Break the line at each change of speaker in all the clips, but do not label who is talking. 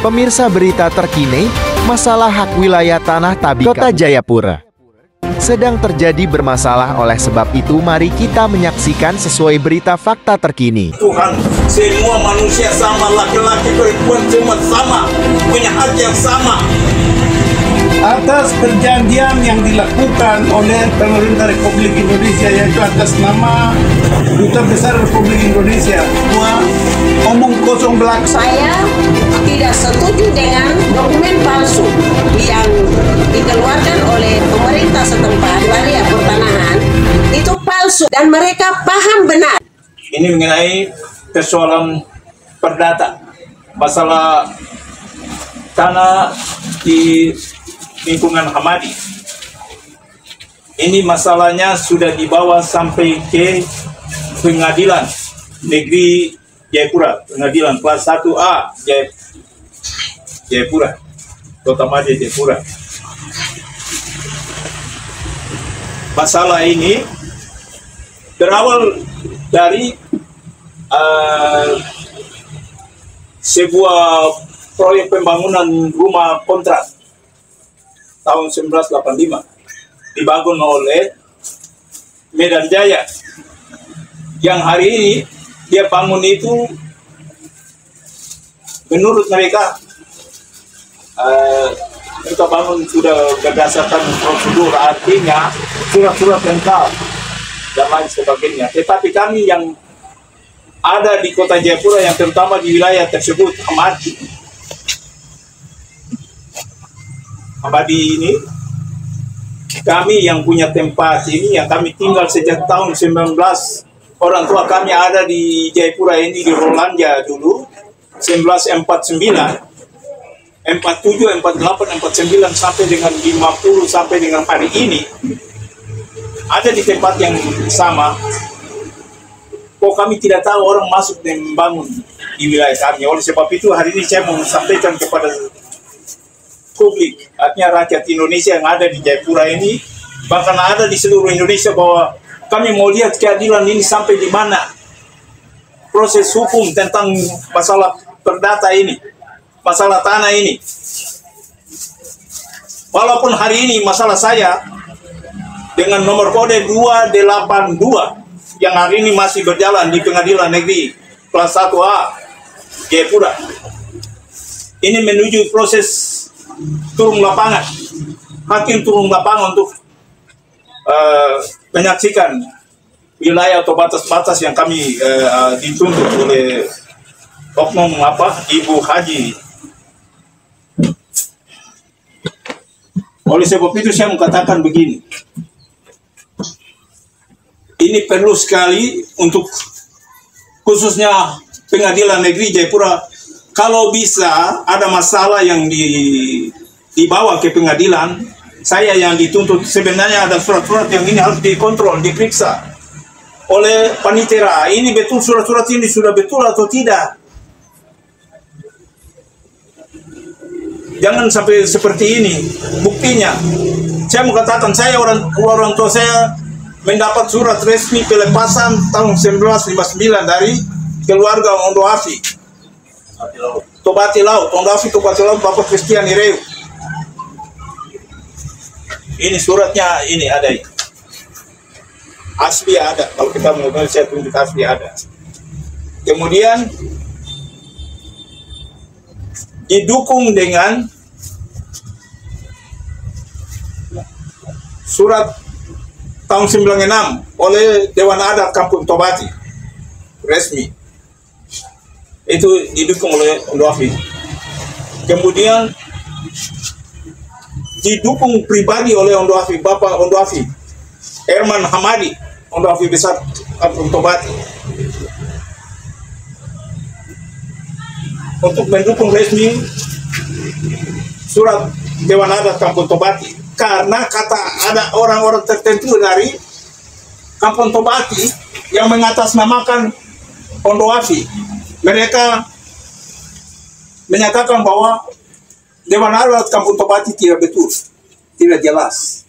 Pemirsa berita terkini, masalah hak wilayah tanah Tabika, Kota Jayapura sedang terjadi bermasalah. Oleh sebab itu, mari kita menyaksikan sesuai berita fakta terkini.
Tuhan, semua manusia sama, laki-laki perempuan semua sama, punya hak yang sama.
Atas perjanjian yang dilakukan oleh pemerintah Republik Indonesia, yaitu atas nama Duta Besar Republik Indonesia, omong kosong belaka.
Saya tidak setuju dengan dokumen palsu yang dikeluarkan oleh pemerintah setempat, wilayah pertanahan, itu palsu dan mereka paham benar.
Ini mengenai persoalan perdata, masalah tanah di lingkungan Hamadi. Ini masalahnya sudah dibawa sampai ke Pengadilan Negeri Jayapura, Pengadilan kelas 1A Jayapura, Kota Madya Jayapura. Masalah ini berawal dari sebuah proyek pembangunan rumah kontrak tahun 1985 dibangun oleh Medan Jaya, yang hari ini dia bangun itu menurut mereka kita bangun sudah berdasarkan prosedur, artinya surat-surat lengkap dan lain sebagainya. Tetapi kami yang ada di Kota Jayapura, yang terutama di wilayah tersebut, Hamadi ini, kami yang punya tempat ini, yang kami tinggal sejak tahun 19, orang tua kami ada di Jayapura ini, di Rolanja dulu, 1949, 47, 48, 49, sampai dengan 50, sampai dengan hari ini, ada di tempat yang sama. Kok kami tidak tahu orang masuk dan membangun di wilayah kami. Oleh sebab itu hari ini saya mau sampaikan kepada publik, artinya rakyat Indonesia yang ada di Jayapura ini, bahkan ada di seluruh Indonesia, bahwa kami mau lihat keadilan ini sampai di mana proses hukum tentang masalah perdata ini, masalah tanah ini. Walaupun hari ini masalah saya dengan nomor kode 282 yang hari ini masih berjalan di Pengadilan Negeri kelas 1A Jayapura, ini menuju proses turun lapangan, hakim turun lapangan untuk menyaksikan wilayah atau batas-batas yang kami dituntut oleh oknum Ibu Haji. Oleh sebab itu saya mengatakan begini, ini perlu sekali untuk khususnya Pengadilan Negeri Jayapura, kalau bisa ada masalah yang dibawa ke pengadilan, saya yang dituntut, sebenarnya ada surat-surat yang ini harus dikontrol, diperiksa oleh panitera. Ini betul surat-surat ini sudah betul atau tidak. Jangan sampai seperti ini. Buktinya, saya mau katakan, saya orang tua saya mendapat surat resmi pelepasan tahun 1959 dari keluarga Ondo Afi. Tobati Laut, Ondo Afi Tobati Laut, Bapak Christian Ireu. Ini suratnya, ini ada ini. Asli ada, kalau kita mau saya tunjuk asli ada. Kemudian didukung dengan surat tahun 96 oleh Dewan Adat Kampung Tobati, resmi. Itu didukung oleh Ondo Afi. Kemudian didukung pribadi oleh Ondo Afi, Bapak Ondo Afi Herman Hamadi, Ondo Afi Besar Kampung Tobati, untuk mendukung resmi surat Dewan Adat Kampung Tobati. Karena kata ada orang-orang tertentu dari Kampung Tobati yang mengatasnamakan Ondo Afi, mereka menyatakan bahwa Dewan Adat Kampung Tobati tidak betul, tidak jelas.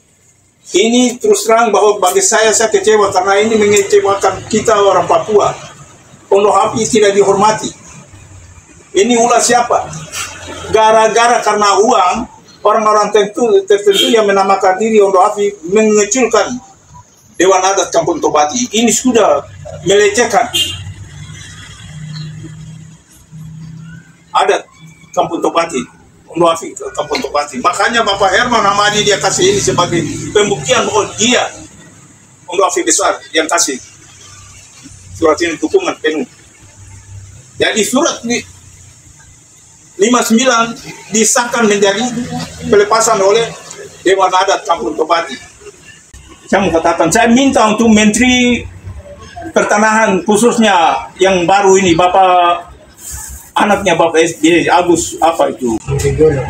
Ini terus terang bahwa bagi saya kecewa, karena ini mengecewakan kita orang Papua. Ondo Afi tidak dihormati. Ini ulah siapa? gara-gara karena uang, orang-orang tertentu yang menamakan diri Ondo Afi mengecilkan Dewan Adat Kampung Topati. Ini sudah melecehkan adat Kampung Topati, Ondo Afi Kampung Topati. Makanya Bapak Herman Hamadi dia kasih ini sebagai pembuktian bahwa dia Ondo Afi besar yang kasih surat ini dukungan penuh. Jadi surat 59 disahkan menjadi pelepasan oleh Dewan Adat Kampung Topati. Saya mau katakan, saya minta untuk Menteri Pertanahan khususnya yang baru ini, anaknya Bapak SBY, Agus apa itu?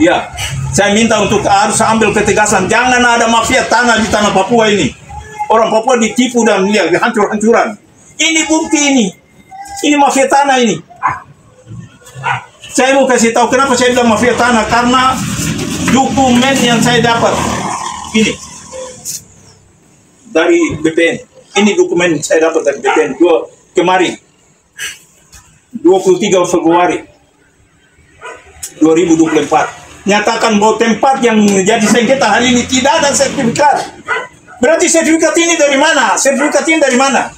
Ya, saya minta untuk harus ambil ketegasan, jangan ada mafia tanah di tanah Papua ini. Orang Papua ditipu dan lihat hancur-hancuran. Ini bukti ini mafia tanah ini. Saya mau kasih tahu kenapa saya bilang mafia tanah, karena dokumen yang saya dapat ini dari BPN. Ini dokumen saya dapat dari BPN kemarin 23 Februari 2024. Nyatakan bahwa tempat yang menjadi sengketa hari ini tidak ada sertifikat. Berarti sertifikat ini dari mana? Sertifikat ini dari mana?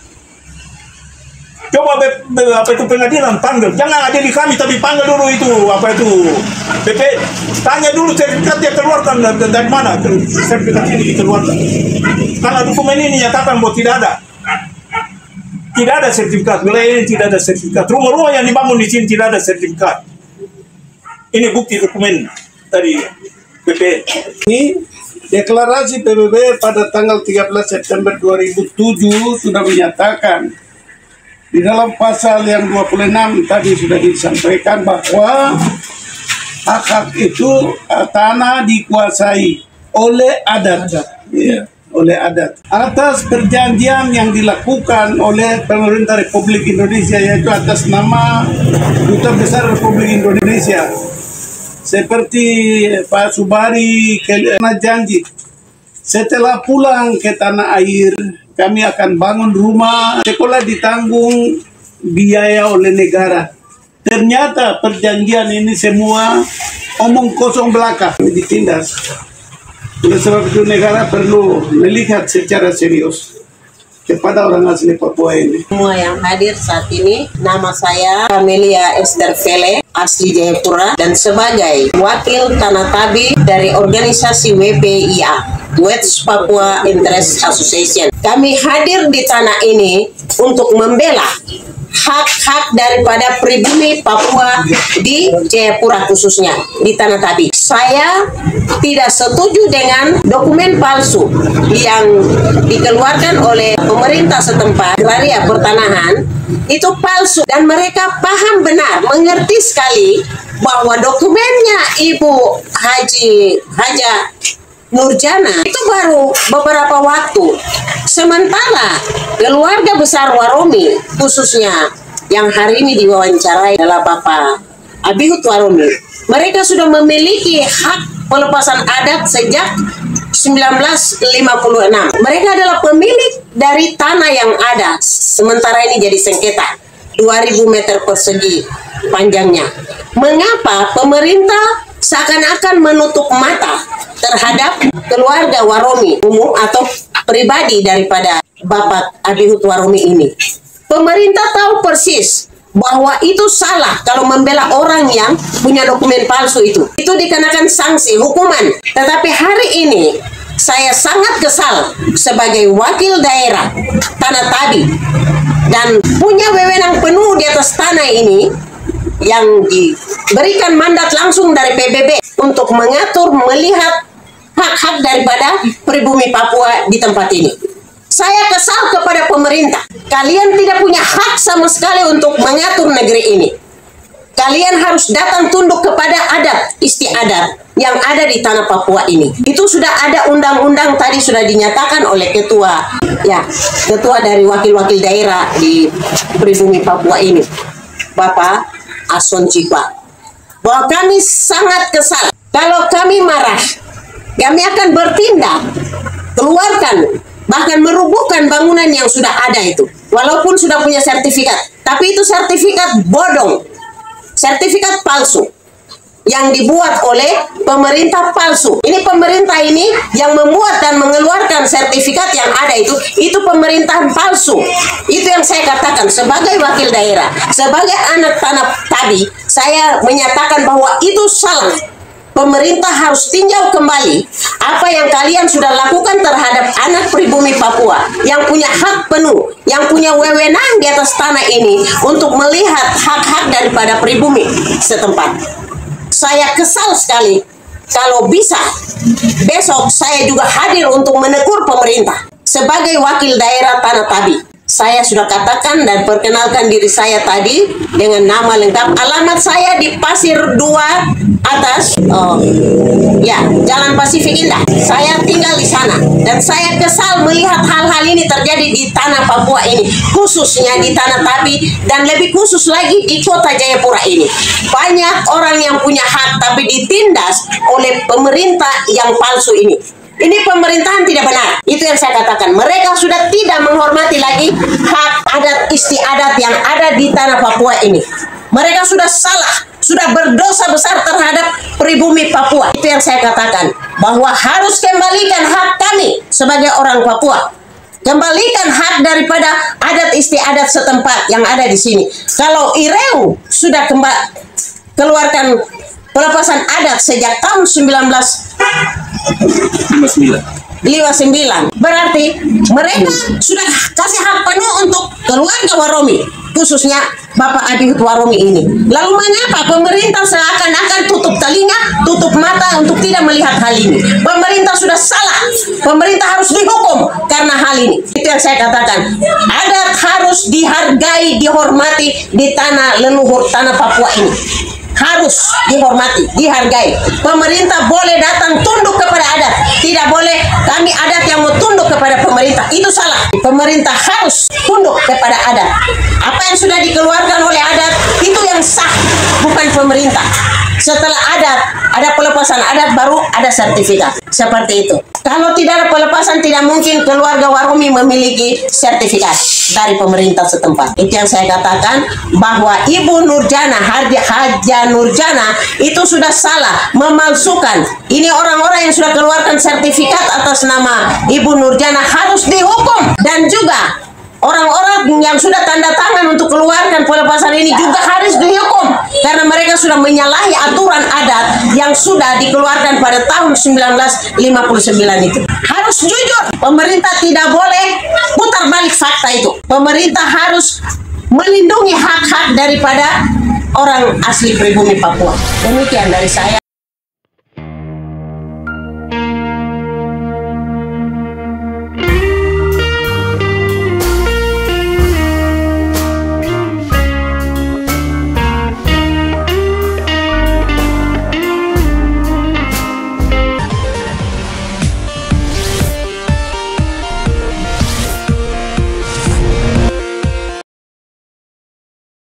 Coba apa itu pengadilan panggil, jangan adili kami tapi panggil dulu itu apa itu BP, tanya dulu sertifikat dia keluarkan dari mana sertifikat ini dikeluarkan. Karena dokumen ini nyatakan bahwa tidak ada sertifikat, wilayah ini tidak ada sertifikat, rumah-rumah yang dibangun di sini tidak ada sertifikat. Ini bukti dokumen dari BP.
Ini deklarasi PBB pada tanggal 13 September 2007 sudah menyatakan di dalam pasal yang 26 tadi sudah disampaikan bahwa hak-hak itu tanah dikuasai oleh adat, ya, oleh adat. Atas perjanjian yang dilakukan oleh pemerintah Republik Indonesia, yaitu atas nama Duta Besar Republik Indonesia, seperti Pak Subari kena janji setelah pulang ke tanah air kami akan bangun rumah, sekolah ditanggung biaya oleh negara. Ternyata perjanjian ini semua omong kosong belaka, ditindas. Oleh sebab itu negara perlu melihat secara serius kepada orang asli Papua ini.
Semua yang hadir saat ini, nama saya Camelia Esther Vele, asli Jayapura, dan sebagai wakil Tanah Tabi dari organisasi WPIA, West Papua Interest Association. Kami hadir di tanah ini untuk membela hak-hak daripada pribumi Papua di Jayapura, khususnya di Tanah Tabi. Saya tidak setuju dengan dokumen palsu yang dikeluarkan oleh pemerintah setempat, Agraria Pertanahan, itu palsu dan mereka paham benar, mengerti sekali bahwa dokumennya Ibu Haja Nurjana itu baru beberapa waktu. Sementara keluarga besar Waromi, khususnya yang hari ini diwawancarai adalah Bapak Abihut Waromi, mereka sudah memiliki hak pelepasan adat sejak 1956. Mereka adalah pemilik dari tanah yang ada, sementara ini jadi sengketa 2000 meter persegi panjangnya. Mengapa pemerintah seakan-akan menutup mata terhadap keluarga Waromi umum atau pribadi daripada Bapak Abihut Waromi ini? Pemerintah tahu persis bahwa itu salah kalau membela orang yang punya dokumen palsu itu. Itu dikenakan sanksi, hukuman. Tetapi hari ini saya sangat kesal sebagai wakil daerah Tanah Tabi dan punya wewenang penuh di atas tanah ini yang diberikan mandat langsung dari PBB untuk mengatur, melihat hak-hak daripada pribumi Papua di tempat ini. Saya kesal kepada pemerintah. Kalian tidak punya hak sama sekali untuk mengatur negeri ini. Kalian harus datang tunduk kepada adat istiadat yang ada di tanah Papua ini. Itu sudah ada undang-undang tadi sudah dinyatakan oleh ketua dari wakil-wakil daerah di pribumi Papua ini, Bapak Ason Cipa, bahwa kami sangat kesal. Kalau kami marah, kami akan bertindak, keluarkan, bahkan merubuhkan bangunan yang sudah ada itu. Walaupun sudah punya sertifikat, tapi itu sertifikat bodong, sertifikat palsu. yang dibuat oleh pemerintah palsu. Ini pemerintah ini yang membuat dan mengeluarkan sertifikat yang ada itu pemerintahan palsu. Itu yang saya katakan sebagai wakil daerah, sebagai anak tanah Tabi, saya menyatakan bahwa itu salah. Pemerintah harus tinjau kembali apa yang kalian sudah lakukan terhadap anak pribumi Papua yang punya hak penuh, yang punya wewenang di atas tanah ini untuk melihat hak-hak daripada pribumi setempat. Saya kesal sekali. Kalau bisa, besok saya juga hadir untuk menegur pemerintah sebagai wakil daerah Tanah Tabi. Saya sudah katakan dan perkenalkan diri saya tadi dengan nama lengkap. Alamat saya di Pasir 2 atas, Jalan Pasifik Indah. Saya tinggal di sana dan saya kesal melihat hal-hal ini terjadi di tanah Papua ini, khususnya di Tanah Tabi dan lebih khusus lagi di Kota Jayapura ini. Banyak orang yang punya hak tapi ditindas oleh pemerintah yang palsu ini. Ini pemerintahan tidak benar. Itu yang saya katakan. Mereka sudah tidak menghormati lagi hak adat istiadat yang ada di tanah Papua ini. Mereka sudah salah, sudah berdosa besar terhadap pribumi Papua. Itu yang saya katakan, bahwa harus kembalikan hak kami sebagai orang Papua. Kembalikan hak daripada adat istiadat setempat yang ada di sini. Kalau Ireu sudah keluarkan pelepasan adat sejak tahun 1959. Berarti mereka sudah kasih hak penuh untuk keluarga Waromi, khususnya Bapak Abihud Waromi ini. Lalu mengapa pemerintah seakan-akan tutup telinga, tutup mata untuk tidak melihat hal ini? Pemerintah sudah salah. Pemerintah harus dihukum karena hal ini. Itu yang saya katakan. Adat harus dihargai, dihormati di tanah leluhur tanah Papua ini. Harus dihormati, dihargai. Pemerintah boleh datang tunduk kepada adat. Tidak boleh kami adat yang mau tunduk kepada pemerintah. Itu salah. Pemerintah harus tunduk kepada adat. Apa yang sudah dikeluarkan oleh adat, itu yang sah, bukan pemerintah. Setelah adat, ada pelepasan adat, baru ada sertifikat. Seperti itu. Kalau tidak ada pelepasan, tidak mungkin keluarga Waromi memiliki sertifikat dari pemerintah setempat. Itu yang saya katakan, bahwa Ibu Nurjana, Haja Nurjana, itu sudah salah, memalsukan. Ini orang-orang yang sudah keluarkan sertifikat atas nama Ibu Nurjana harus dihukum. Dan juga orang-orang yang sudah tanda tangan untuk keluarkan pelepasan ini juga harus dihukum. Karena mereka sudah menyalahi aturan adat yang sudah dikeluarkan pada tahun 1959 itu. Harus jujur. Pemerintah tidak boleh putar balik fakta itu. Pemerintah harus melindungi hak-hak daripada orang asli pribumi Papua. Demikian dari saya.